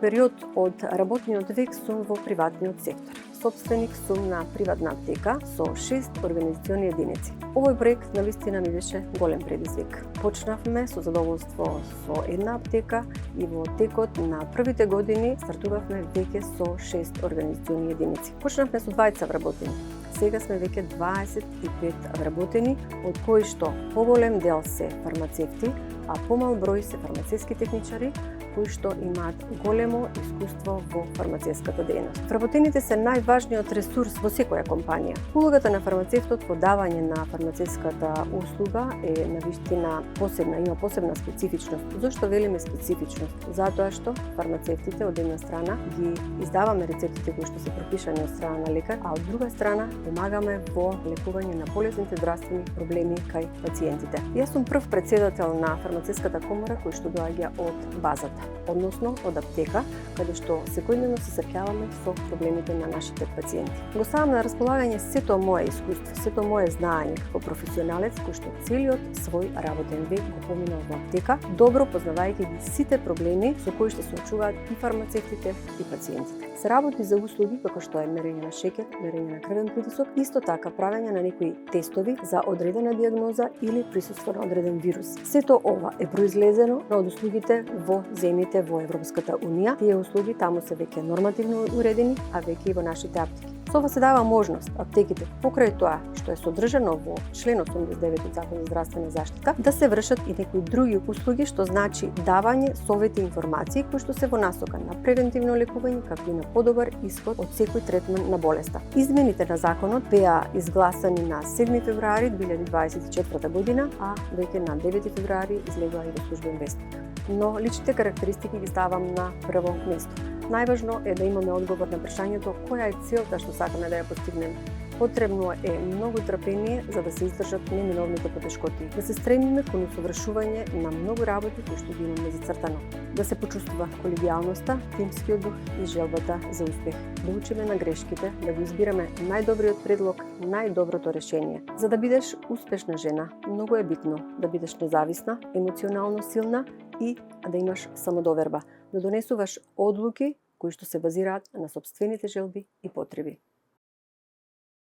период од работниот век сум во приватниот сектор. Собственик сум на приватна аптека со 6 организациони единици. Овој проект навистина ми беше голем предизвик. Почнавме со задоволство со една аптека и во текот на првите години стартувавме веќе со 6 организациони единици. Почнавме со 20 вработени. Сега сме веќе 25 вработени, од кои што поголем дел се фармацевти, а помал број се фармацевски техничари, кои што имаат големо искуство во фармацевската дејност. Вработените се најважниот ресурс во секоја компанија. Улогата на фармацевтот во давање на фармацевската услуга е навистина посебна, има посебна специфичност. Зошто велиме специфичност? Затоа што фармацевтите од една страна ги издаваме рецептите кои што се пропишани од страна на лекар, а од друга страна помагаме во лекување на полесните здравствени проблеми кај пациентите. Јас сум прв претседател на фармацевската комора кој што доаѓа од базата, односно од аптека, каде што секојдневно се среќаваме со проблемите на нашите пациенти. Го ставам на располагање сето мое искуство, сето мое знаење како професионалец кој што целиот свој работен век го поминал во аптека, добро познавајќи ги сите проблеми со кои што се очуваат и фармацевтите и пациентите. Се работи за услуги како што е мерење на шеќер, мерење на крвен притисок, исто така правење на некои тестови за одредена дијагноза или присуство на одреден вирус. Сето ова е произлезено од услугите во земјите во Европската унија. Тие услуги таму се веќе нормативно уредени, а веќе и во нашите аптеки. Со ова се дава можност аптеките, покрај тоа што е содржано во член 89 од Закон за здравствена заштита, да се вршат и некои други услуги, што значи давање совети и информации кои што се во насока на превентивно лекување, како и на подобар исход од секој третман на болеста. Измените на законот беа изгласани на 7 февруари 2024 година, а веќе на 9 февруари излегоа и во службен вестник. Но личните карактеристики ги ставам на прво место. Најважно е да имаме одговор на прашањето која е целта што сакаме да ја постигнеме. Потребно е многу трпение за да се издржат неминовните потешкоти, да се стремиме кон усовршување на многу работи кои што ги имаме зацртано, да се почувствува колегијалноста, тимскиот дух и желбата за успех, да учиме на грешките, да го избираме најдобриот предлог, најдоброто решение. За да бидеш успешна жена, многу е битно да бидеш независна, емоционално силна и да имаш самодоверба, да донесуваш одлуки кои што се базираат на сопствените желби и потреби.